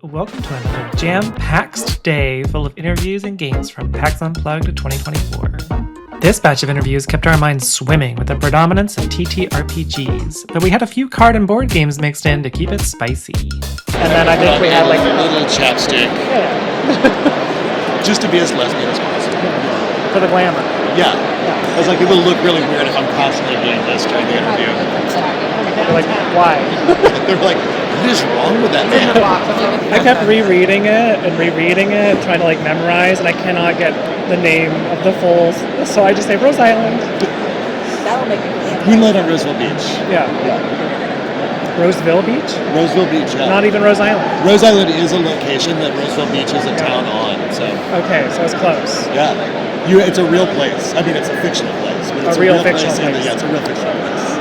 Welcome to another jam-packed day full of interviews and games from PAX Unplugged 2024. This batch of interviews kept our minds swimming with the predominance of TTRPGs, but we had a few card and board games mixed in to keep it spicy. And then I think we had like a little chapstick. Just to be as lesbian as possible. for the glamour. Yeah. I was like, it will look really weird if I'm constantly doing this during the interview. They're like, why? They're like, what is wrong with that man? I kept rereading it, trying to like memorize, and I cannot get the name of the full. So I just say Rose Island. That'll make me Moonlight on Roseville Beach. Yeah. Roseville Beach? Roseville Beach, yeah. Not even Rose Island. Rose Island is a location that Roseville Beach is a town on, so. Okay, so it's close. Yeah. It's a real place. I mean, it's a fictional place. But it's A real fictional place. Yeah, it's a real fictional place.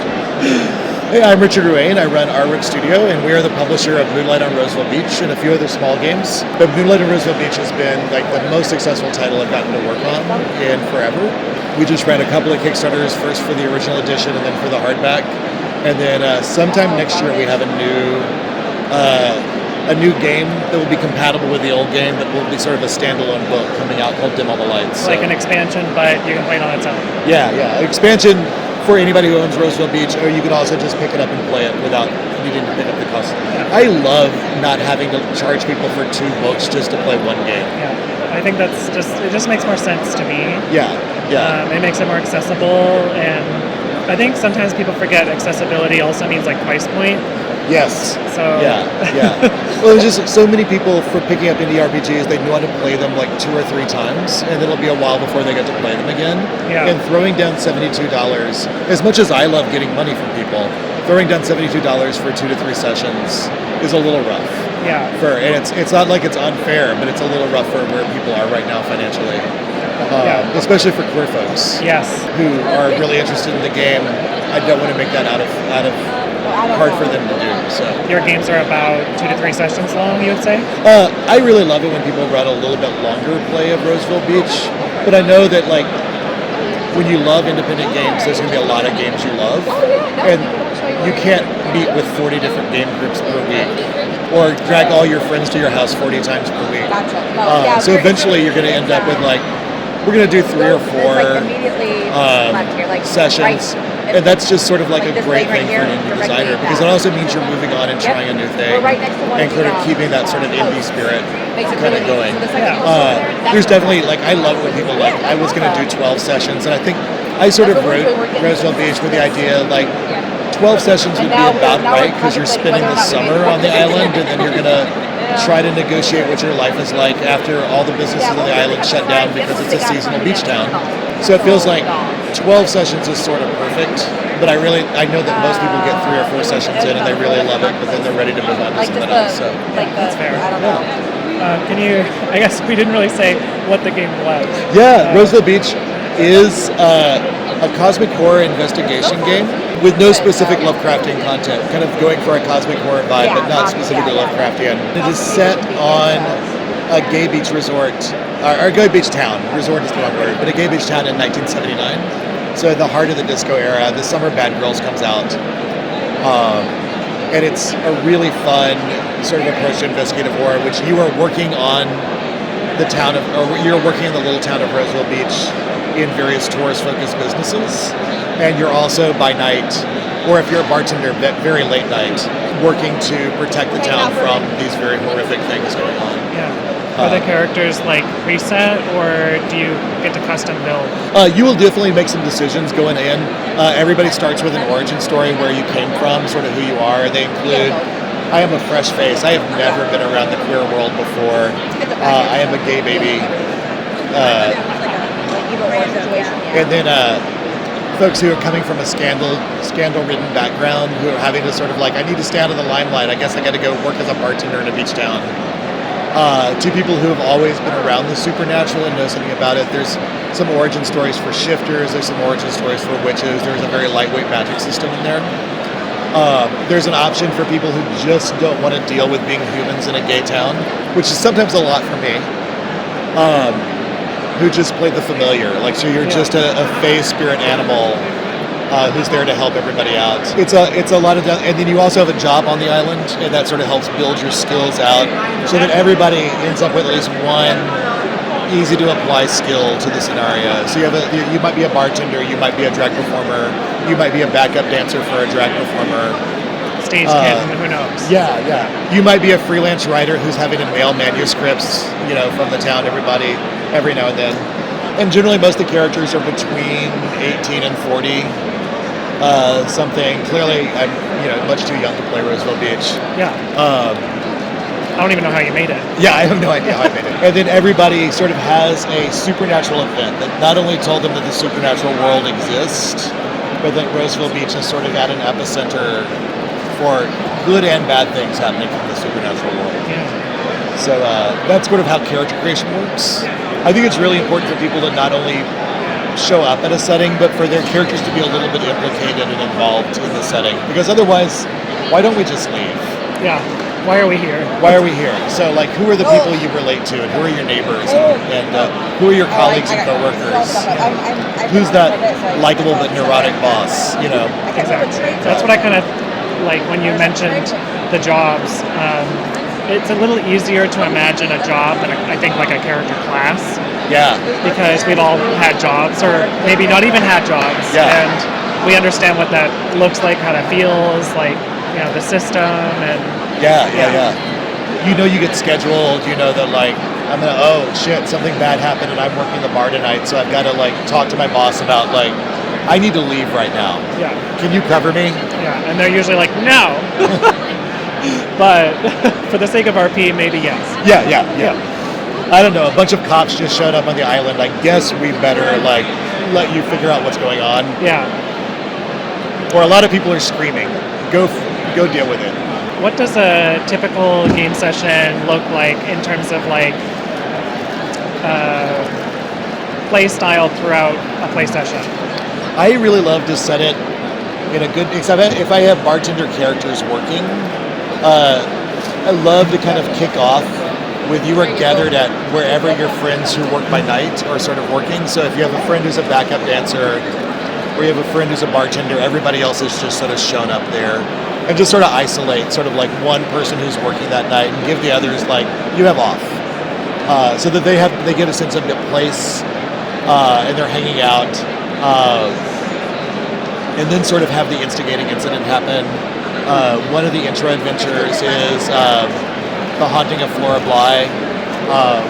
Hey, I'm Richard Ruane. I run r.rook Studio, and we are the publisher of Moonlight on Roseville Beach and a few other small games. But Moonlight on Roseville Beach has been like the most successful title I've gotten to work on in forever. We just ran a couple of Kickstarters, first for the original edition and then for the hardback. And then sometime next year we have a new game that will be compatible with the old game that will be sort of a standalone book coming out called Dim All the Lights. Like an expansion, but you can play it on its own. Yeah. Expansion for anybody who owns Roseville Beach, or you can also just pick it up and play it without needing to pick up the cost. Yeah. I love not having to charge people for 2 books just to play one game. Yeah. I think it just makes more sense to me. Yeah. It makes it more accessible, and I think sometimes people forget accessibility also means like price point. Yes. So Yeah. Well, there's just so many people for picking up indie RPGs, they want to play them like 2 or 3 times, and it'll be a while before they get to play them again. Yeah. And throwing down $72, as much as I love getting money from people, throwing down $72 for 2 to 3 sessions is a little rough. Yeah. And it's not like it's unfair, but it's a little rough for where people are right now financially. Especially for queer folks. Yes. Who are really interested in the game. I don't want to make that out of hard for them to do. So Your games are about 2 to 3 sessions long, you would say? I really love it when people run a little bit longer play of Roseville Beach, but I know that like when you love independent games, there's going to be a lot of games you love, and you can't meet with 40 different game groups per week, or drag all your friends to your house 40 times per week. So eventually you're going to end up with like, we're going to do 3 or 4 sessions. And that's just sort of like a great thing for an indie designer, because it also means you're moving on and trying a new thing and kind of keeping that sort of indie spirit kind of going. There's definitely, like, I love it when people like, I was going to do 12 sessions, and I think I sort of wrote Roseville Beach with the idea, like, 12 sessions would be about right, because you're spending the summer on the island, and then you're going to try to negotiate what your life is like after all the businesses on the island shut down because it's a seasonal beach town. So it feels like 12 sessions is sort of perfect, but I know that most people get 3 or 4 sessions in and they really love it, but then they're ready to move on to something else. So That's fair. Can you, I guess we didn't really say what the game was. Yeah, Roseville Beach is a cosmic horror investigation game with no specific Lovecraftian content, kind of going for a cosmic horror vibe, but not specifically Lovecraftian. It is set on a gay beach resort, or a gay beach town. Resort is the wrong word, but a gay beach town in 1979. So at the heart of the disco era, the summer Bad Girls comes out. And it's a really fun sort of approach to investigative horror, which you are working on the town of, or you're working in the little town of Roseville Beach in various tourist-focused businesses. And you're also by night, or if you're a bartender, very late night, working to protect the town from these very horrific things going on. Yeah. Are the characters like preset, or do you get to custom build? You will definitely make some decisions going in. Everybody starts with an origin story, where you came from, sort of who you are. They include, I am a fresh face. I have never been around the queer world before. I am a gay baby. And then folks who are coming from a scandal-ridden background, who are having to sort of like, I need to stay out of the limelight. I guess I got to go work as a bartender in a beach town. To people who have always been around the supernatural and know something about it. There's some origin stories for shifters. There's some origin stories for witches. There's a very lightweight magic system in there. There's an option for people who just don't want to deal with being humans in a gay town, which is sometimes a lot for me. Who just play the familiar. Like, so you're just a fae spirit animal who's there to help everybody out. It's a lot of, and then you also have a job on the island, and that sort of helps build your skills out, so that everybody ends up with at least one easy to apply skill to the scenario. So you might be a bartender, you might be a drag performer, you might be a backup dancer for a drag performer. Stage kid, who knows? Yeah. You might be a freelance writer who's having to mail manuscripts, from the town to everybody every now and then. And generally, most of the characters are between 18 and 40. Something. Clearly, I'm much too young to play Roseville Beach. Yeah. I don't even know how you made it. Yeah, I have no idea how I made it. And then everybody sort of has a supernatural event that not only told them that the supernatural world exists, but that Roseville Beach is sort of at an epicenter for good and bad things happening in the supernatural world. Yeah. So that's sort of how character creation works. I think it's really important for people to not only show up at a setting, but for their characters to be a little bit implicated and involved in the setting. Because otherwise, why don't we just leave? Yeah. Why are we here? Why are we here? So, who are the people you relate to, and who are your neighbors, and who are your colleagues and coworkers? Who's that likable but neurotic boss? Exactly. That's what I kind of like when you mentioned the jobs. It's a little easier to imagine a job than I think like a character class. Yeah. Because we've all had jobs, or maybe not even had jobs, and we understand what that looks like, how that feels, the system and. Yeah. You get scheduled, that shit, something bad happened and I'm working the bar tonight, so I've got to talk to my boss about I need to leave right now. Yeah. Can you cover me? Yeah, and they're usually like, no. But for the sake of RP, maybe yes. Yeah. I don't know, a bunch of cops just showed up on the island. I guess we better let you figure out what's going on. Yeah. Or a lot of people are screaming. Go deal with it. What does a typical game session look like in terms of play style throughout a play session? I really love to set it in a good, except if I have bartender characters working, I love to kind of kick off with you are gathered at wherever your friends who work by night are sort of working. So if you have a friend who's a backup dancer, or you have a friend who's a bartender, everybody else has just sort of shown up there. And just sort of isolate sort of one person who's working that night and give the others you have off. So that they get a sense of the place and they're hanging out. And then sort of have the instigating incident happen. One of the intro adventures is The Haunting of Flora Bly,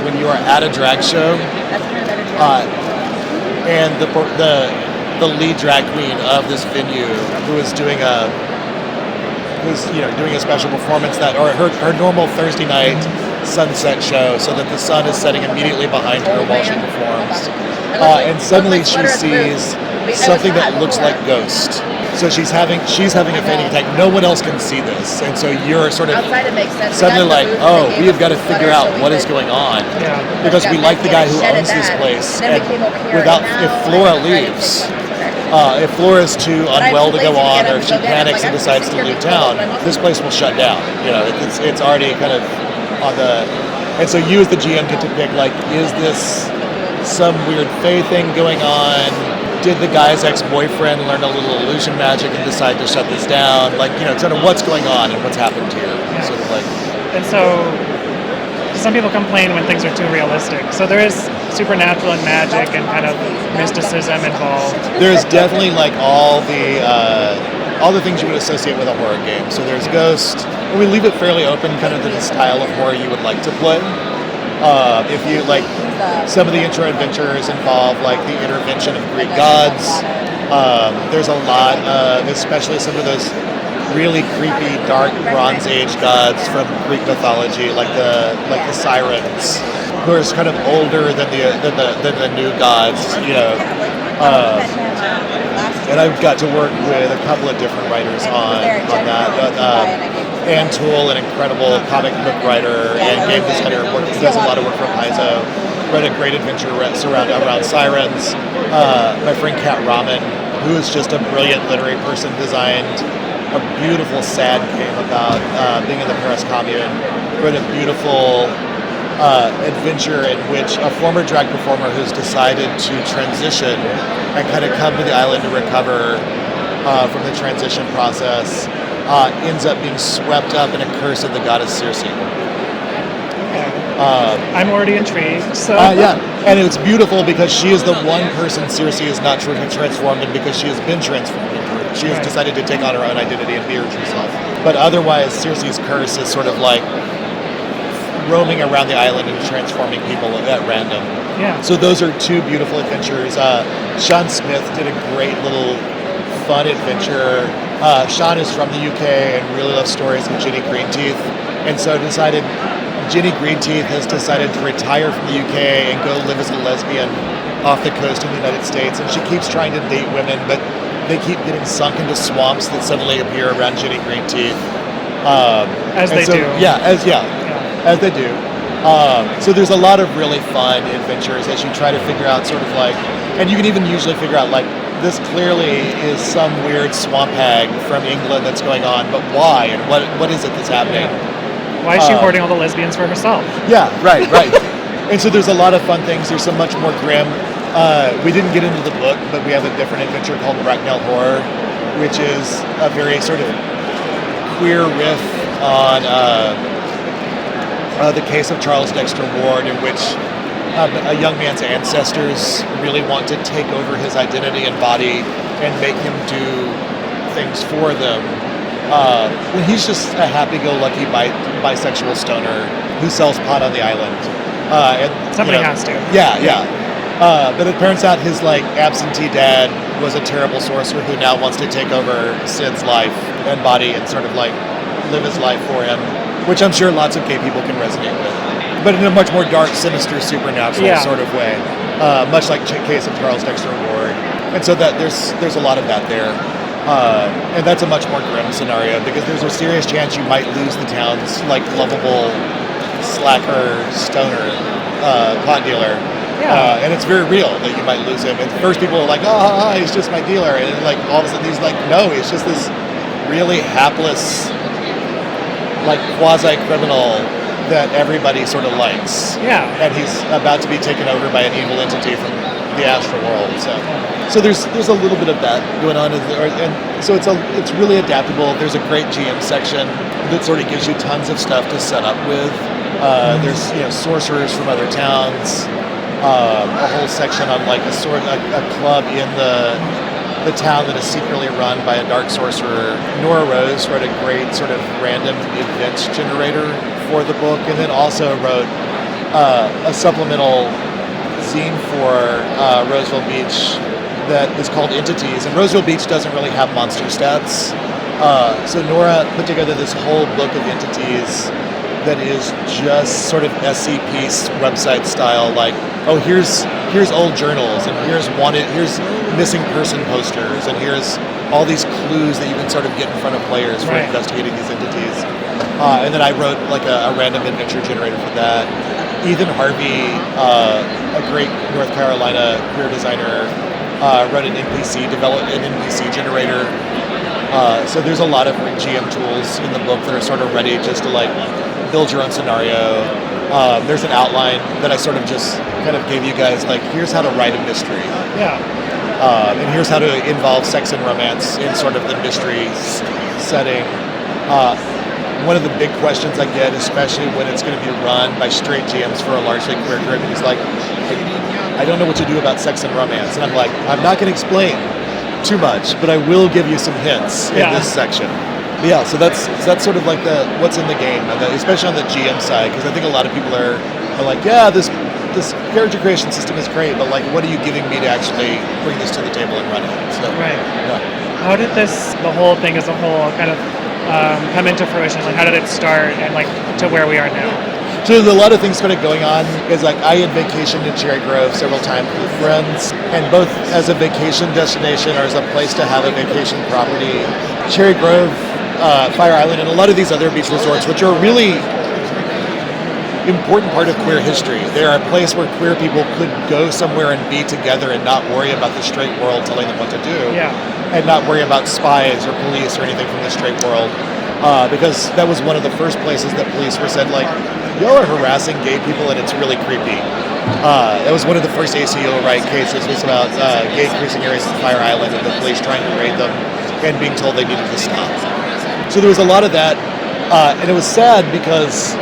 when you are at a drag show and the lead drag queen of this venue who is doing a special performance or her normal Thursday night sunset show, so that the sun is setting immediately behind her while she performs. And suddenly she sees something that looks like Ghost. So she's having a fainting attack. No one else can see this, and so you're sort of suddenly we have got to figure out what is going on, because we like the guy who owns this place, and if Flora leaves. If Flora's too unwell to go on, or if she panics and decides to leave town, this place will shut down. It's already kind of on the, and so you as the GM get to pick is this some weird fae thing going on? Did the guy's ex-boyfriend learn a little illusion magic and decide to shut this down? Sort of what's going on and what's happened here. Sort of And so some people complain when things are too realistic. So there is supernatural and magic and kind of mysticism involved. There's definitely all the things you would associate with a horror game. So there's Ghost, and we leave it fairly open, kind of to the style of horror you would like to play. If you some of the intro adventures involve the intervention of Greek gods. There's a lot of, especially some of those really creepy, dark Bronze Age gods from Greek mythology, like the sirens, who are kind of older than the new gods, and I've got to work with a couple of different writers on that. Ann Toole, an incredible comic book writer and game designer, does a lot of work for Paizo. Read a great adventure around sirens. My friend Kat Raman, who is just a brilliant literary person, designed a beautiful sad game about being in the Paris Commune. Wrote a beautiful adventure in which a former drag performer who's decided to transition and kind of come to the island to recover from the transition process, ends up being swept up in a curse of the goddess Circe. I'm already intrigued. So Yeah, and it's beautiful because she is the one person Circe is not transformed in, because she has been transformed into her. She has decided to take on her own identity and be her true self. But otherwise, Circe's curse is sort of like roaming around the island and transforming people at random. Yeah. So those are two beautiful adventures. Sean Smith did a great little fun adventure. Sean is from the UK and really loves stories of Ginny Greenteeth, and so Ginny Greenteeth has decided to retire from the UK and go live as a lesbian off the coast of the United States, and she keeps trying to date women, but they keep getting sunk into swamps that suddenly appear around Ginny Greenteeth. As they do. As they do. So there's a lot of really fun adventures as you try to figure out sort of like, and you can even usually figure out like, this clearly is some weird swamp hag from England that's going on, but why, and what is it that's happening? Why is she hoarding all the lesbians for herself? Yeah, right. And so there's a lot of fun things. There's some much more grim. We didn't get into the book, but we have a different adventure called Bracknell Horror, which is a very sort of queer riff on the case of Charles Dexter Ward, in which a young man's ancestors really want to take over his identity and body and make him do things for them. When he's just a happy-go-lucky bisexual stoner who sells pot on the island. And, Somebody has to. Yeah. But it turns out his absentee dad was a terrible sorcerer who now wants to take over Sid's life and body and sort of live his life for him, which I'm sure lots of gay people can resonate with. But in a much more dark, sinister, supernatural sort of way, much like Case of Charles Dexter Ward. And so that there's a lot of that there. And that's a much more grim scenario because there's a serious chance you might lose the town's lovable slacker stoner pot dealer. And it's very real that you might lose him. And first people are like, oh, he's just my dealer. And then all of a sudden he's like, no, he's just this really hapless, quasi-criminal that everybody sort of likes. Yeah. And he's about to be taken over by an evil entity from the astral world. So there's a little bit of that going on, and so it's really adaptable. There's a great GM section that sort of gives you tons of stuff to set up with. There's sorcerers from other towns, a whole section on a club in the town that is secretly run by a dark sorcerer. Nora Rose wrote a great sort of random event generator for the book, and then also wrote a supplemental zine for Roseville Beach that is called Entities, and Roseville Beach doesn't really have monster stats. So Nora put together this whole book of entities that is just sort of SCP website style, here's old journals, and here's missing person posters, and here's all these clues that you can sort of get in front of players for investigating these entities. And then I wrote a random adventure generator for that. Ethan Harvey, a great North Carolina queer designer, wrote an NPC generator. So there's a lot of GM tools in the book that are sort of ready just to build your own scenario. There's an outline that I sort of just kind of gave you guys, here's how to write a mystery. Yeah. And here's how to involve sex and romance in sort of the mystery setting. One of the big questions I get, especially when it's going to be run by straight GMs for a largely queer group, is I don't know what to do about sex and romance. And I'm not going to explain too much, but I will give you some hints in this section. But yeah, so that's sort of what's in the game, and especially on the GM side, because I think a lot of people are this character creation system is great, but what are you giving me to actually bring this to the table and run it? So, How did the whole thing as a whole kind of come into fruition? How did it start and to where we are now? So there's a lot of things sort of going on. Is I had vacationed in Cherry Grove several times with friends, and both as a vacation destination or as a place to have a vacation property. Cherry Grove, Fire Island, and a lot of these other beach resorts, which are a really important part of queer history. They are a place where queer people could go somewhere and be together and not worry about the straight world telling them what to do. And not worry about spies or police or anything from the straight world. Because that was one of the first places that police were said, y'all are harassing gay people and it's really creepy. That was one of the first ACO right cases, was about gay cruising areas in Fire Island and the police trying to raid them. and being told they needed to stop. So there was a lot of that, and it was sad because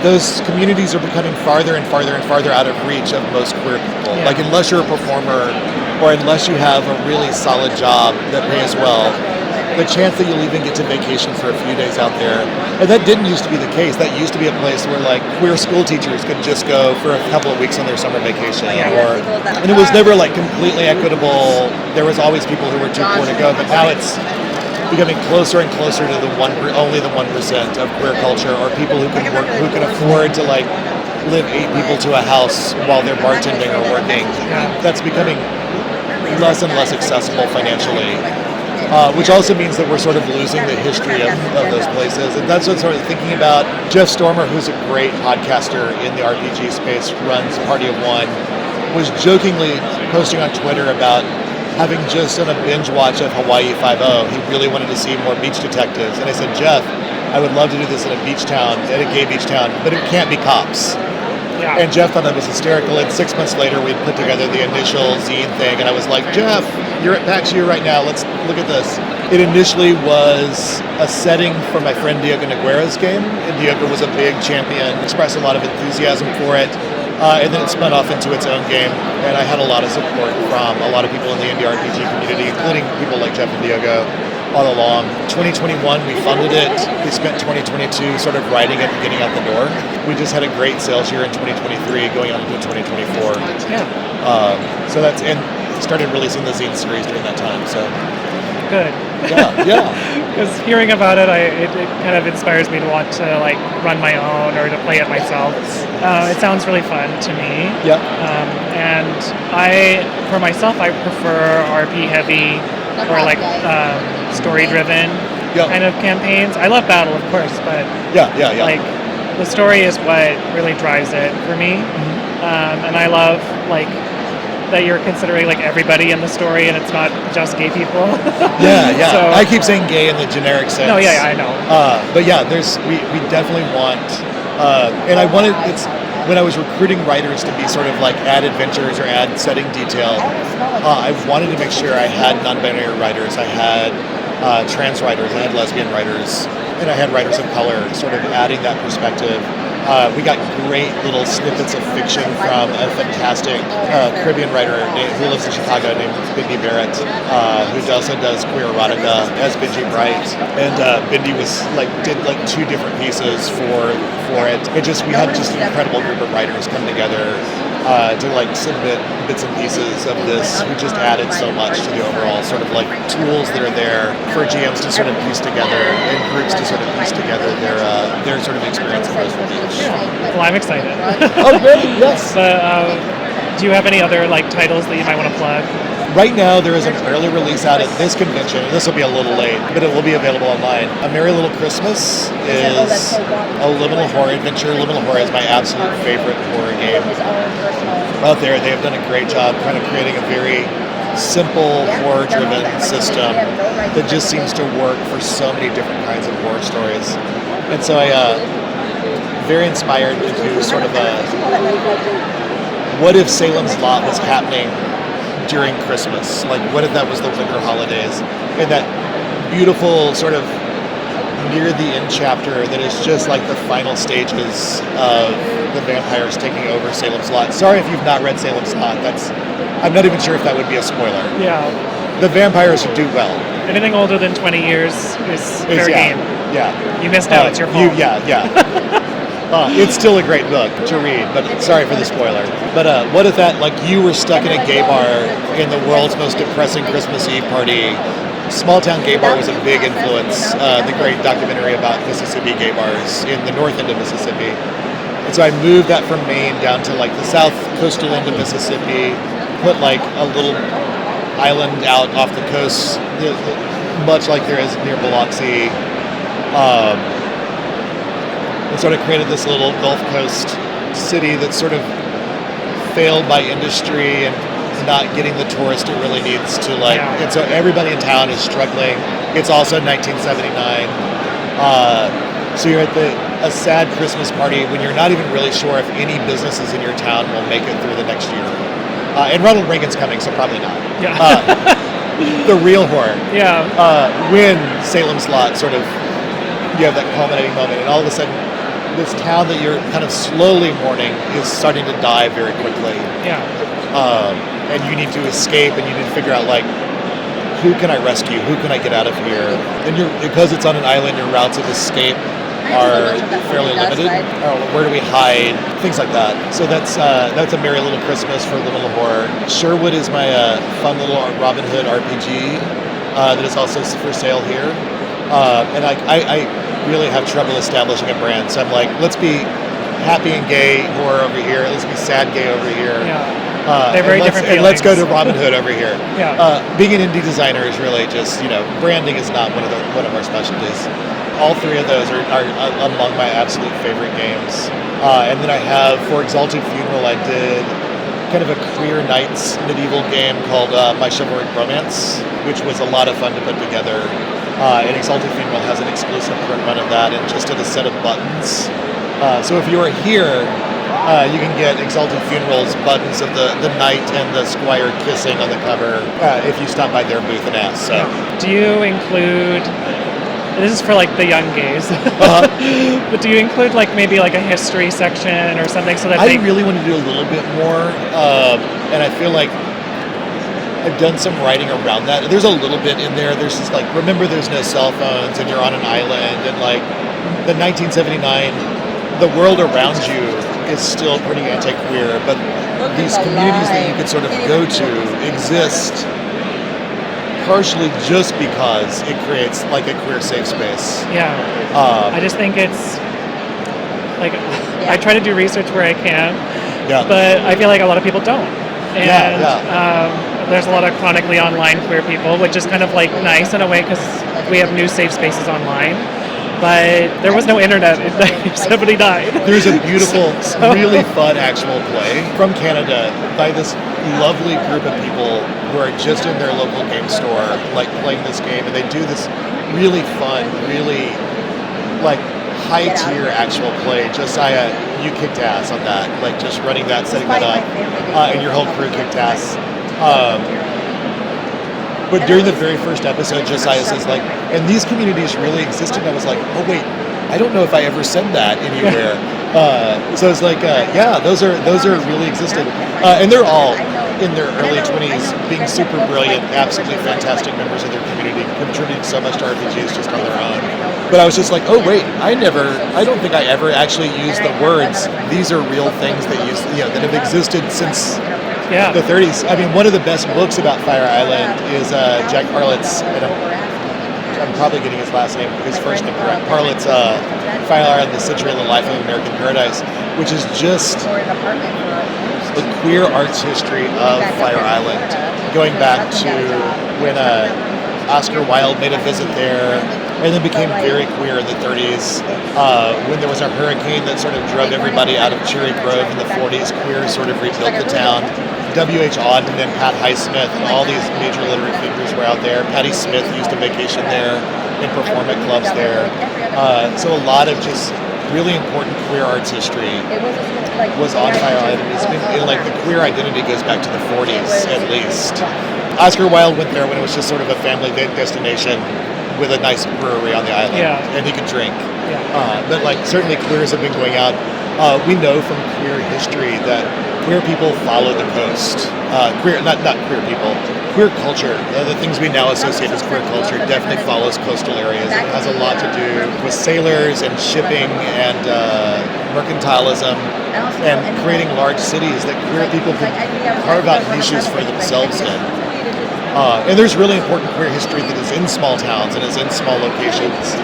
those communities are becoming farther and farther and farther out of reach of most queer people. Yeah. Like unless you're a performer or unless you have a really solid job that pays well, the chance that you'll even get to vacation for a few days out there, and that didn't used to be the case. That used to be a place where like queer school teachers could just go for a couple of weeks on their summer vacation, and it was never like completely equitable. There was always people who were too poor to go, but now it's becoming closer and closer to only the 1% of queer culture, or people who can work, who can afford to like live 8 people to a house while they're bartending or working. That's becoming less and less accessible financially, which also means that we're sort of losing the history of those places. And that's what I'm sort of thinking about. Jeff Stormer, who's a great podcaster in the RPG space, runs Party of One, was jokingly posting on Twitter about having just done a binge watch of Hawaii 5-0. He really wanted to see more beach detectives. And I said, Jeff, I would love to do this in a beach town, at a gay beach town, but it can't be cops. Yeah. And Jeff thought that was hysterical. And 6 months later, we'd put together the initial zine thing. And I was like, Jeff, you're at PAX right now. Let's look at this. It initially was a setting for my friend Diego Noguera's game. And Diego was a big champion, expressed a lot of enthusiasm for it. And then it spun off into its own game, and I had a lot of support from a lot of people in the indie RPG community, including people like Jeff and Diego, all along. 2021, we funded it. We spent 2022 sort of writing it and getting out the door. We just had a great sales year in 2023, going on into 2024. Yeah. So that's, and started releasing the zine series during that time. So Good. yeah. Because hearing about it, it kind of inspires me to want to like run my own or to play it myself. It sounds really fun to me. Yeah. And I, for myself, I prefer RP heavy or like story-driven kind of campaigns. I love battle, of course, but like the story is what really drives it for me. And I love like that you're considering like everybody in the story and it's not just gay people. Yeah. So, I keep saying gay in the generic sense. No, yeah, I know. But yeah, we definitely want, and I wanted, when I was recruiting writers to be sort of like add adventures or add setting detail, I wanted to make sure I had non-binary writers, I had trans writers, I had lesbian writers, and I had writers of color, sort of adding that perspective. We got great little snippets of fiction from a fantastic Caribbean writer who lives in Chicago named Bindi Barrett, who also does queer erotica as Benji Bright. And Bindi did 2 different pieces for it. We had just an incredible group of writers come together to like submit bits and pieces of this. We just added so much to the overall sort of like tools that are there for GMs to sort of piece together and groups to sort of piece together their sort of experience in Roseville Beach. Well, I'm excited. Oh, great! Yes. Do you have any other like titles that you might want to plug? Right now, there is an early release out at this convention, and this will be a little late, but it will be available online. A Merry Little Christmas is a liminal horror adventure. Liminal horror is my absolute favorite horror game out there. They have done a great job kind of creating a very simple, horror-driven system that just seems to work for so many different kinds of horror stories. And so I very inspired to do sort of a what if Salem's Lot was happening during Christmas? Like, what if that was the winter holidays? And that beautiful sort of near the end chapter that is just like the final stages of the vampires taking over Salem's Lot. Sorry if you've not read Salem's Lot. I'm not even sure if that would be a spoiler. Yeah. The vampires do well. Anything older than 20 years is fair game. Yeah. You missed out. It's your fault. It's still a great book to read, but sorry for the spoiler. But what if that, like, you were stuck in a gay bar in the world's most depressing Christmas Eve party? Small Town Gay Bar was a big influence, the great documentary about Mississippi gay bars in the north end of Mississippi. And so I moved that from Maine down to like the south coastal end of Mississippi, put like a little island out off the coast, much like there is near Biloxi, and sort of created this little Gulf Coast city that sort of failed by industry and not getting the tourist it really needs to, like, and so everybody in town is struggling. It's also 1979. So you're at a sad Christmas party when you're not even really sure if any businesses in your town will make it through the next year. And Ronald Reagan's coming, so probably not. Yeah. the real horror. Yeah. When Salem's Lot sort of, you have that culminating moment, and all of a sudden, this town that you're kind of slowly mourning is starting to die very quickly. Yeah. And you need to escape, and you need to figure out, like, who can I rescue? Who can I get out of here? And because it's on an island, your routes of escape are fairly limited. Where do we hide? Things like that. So that's a merry little Christmas for Little Horror. Sherwood is my fun little Robin Hood RPG that is also for sale here. And I really have trouble establishing a brand. So I'm like, let's be happy and gay horror over here. Let's be sad gay over here. Yeah. They're very different feelings. And let's go to Robin Hood over here. Yeah. Being an indie designer is really just, branding is not one of our specialties. All three of those are among my absolute favorite games. And then I have, for Exalted Funeral, I did kind of a Queer Knights medieval game called My Chivalric Romance, which was a lot of fun to put together. And Exalted Funeral has an exclusive print run of that and just did a set of buttons. So if you are here, you can get Exalted Funeral's buttons of the knight and the squire kissing on the cover if you stop by their booth and ask. So. Do you include... This is for like the young gays, but do you include like maybe like a history section or something so that I really want to do a little bit more, and I feel like I've done some writing around that. There's a little bit in there. There's just like, remember there's no cell phones and you're on an island, and like the 1979, the world around you is still pretty anti-queer, but these communities that you could sort of go to exist partially just because it creates like a queer safe space. Yeah. I just think it's like, I try to do research where I can, but I feel like a lot of people don't. And there's a lot of chronically online queer people, which is kind of like nice in a way because we have new safe spaces online. But there was no internet in 1979. There's a beautiful, really fun actual play from Canada by this lovely group of people who are just in their local game store, like playing this game, and they do this really fun, really like high-tier actual play. Josiah, you kicked ass on that, like just running that, setting that up, and your whole crew kicked ass. But during the very first episode, Josiah says, like, and these communities really existed. I was like, oh, wait, I don't know if I ever said that anywhere. So it's like, those are really existed. And they're all in their early 20s, being super brilliant, absolutely fantastic members of their community, contributing so much to RPGs just on their own. But I was just like, oh, wait, I don't think I ever actually used the words, these are real things that that have existed since the 30s. I mean, one of the best books about Fire Island is Jack Parlett's, and I'm probably getting his last name, his first name correct, Parlett's Fire Island, The Century of the Life of American Paradise, which is just the queer arts history of Fire Island, going back to when Oscar Wilde made a visit there, and then became very queer in the 30s. When there was a hurricane that sort of drove everybody out of Cherry Grove in the 40s, queers sort of rebuilt the town. W.H. Auden and Pat Highsmith and all these major literary figures were out there. Patti Smith used to vacation there and perform at clubs there. So a lot of just really important queer arts history was on Fire Island. It's been, like, the queer identity goes back to the 40s at least. Oscar Wilde went there when it was just sort of a family destination with a nice brewery on the island, and he could drink. But like certainly queers have been going out. We know from queer history that queer people follow the coast. Queer culture, the things we now associate as queer culture, definitely follows coastal areas. It has a lot to do with sailors and shipping and mercantilism and creating large cities that queer people can carve out niches for themselves in. And there's really important queer history that is in small towns and is in small locations.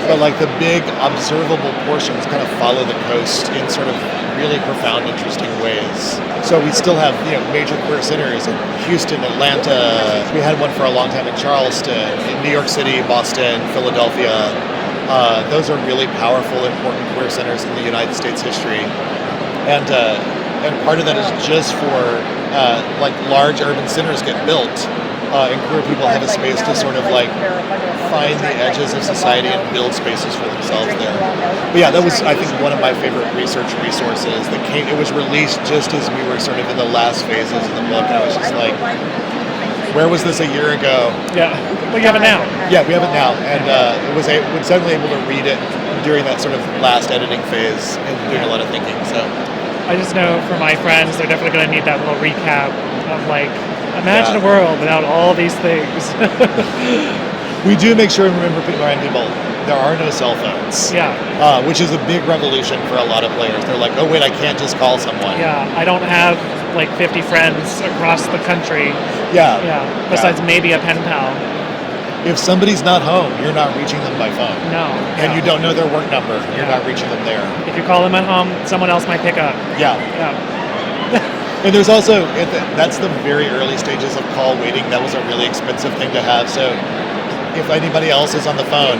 But like the big observable portions kind of follow the coast in sort of really profound, interesting ways. So we still have major queer centers in Houston, Atlanta. We had one for a long time in Charleston, in New York City, Boston, Philadelphia. Those are really powerful, important queer centers in the United States history. And part of that is just for like large urban centers get built. And queer people have a space to sort of like find the edges of society and build spaces for themselves there. But yeah, that was, I think, one of my favorite research resources that came. It was released just as we were sort of in the last phases of the book. And I was just like, where was this a year ago? Yeah, well, you have it now. Yeah, we have it now, and was suddenly able to read it during that sort of last editing phase and doing a lot of thinking. So I just know for my friends, they're definitely going to need that little recap of like, imagine a world without all these things. We do make sure and remind people there are no cell phones. Yeah. Which is a big revolution for a lot of players. They're like, oh wait, I can't just call someone. Yeah, I don't have like 50 friends across the country. Yeah. Yeah. Besides maybe a pen pal. If somebody's not home, you're not reaching them by phone. No. And you don't know their work number. You're not reaching them there. If you call them at home, someone else might pick up. Yeah. Yeah. And there's also, that's the very early stages of call waiting. That was a really expensive thing to have. So if anybody else is on the phone,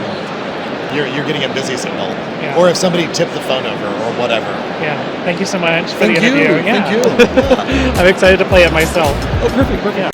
you're getting a busy signal. Yeah. Or if somebody tipped the phone over or whatever. Yeah. Thank you so much for the interview. Thank you. I'm excited to play it myself. Oh, perfect. Yeah.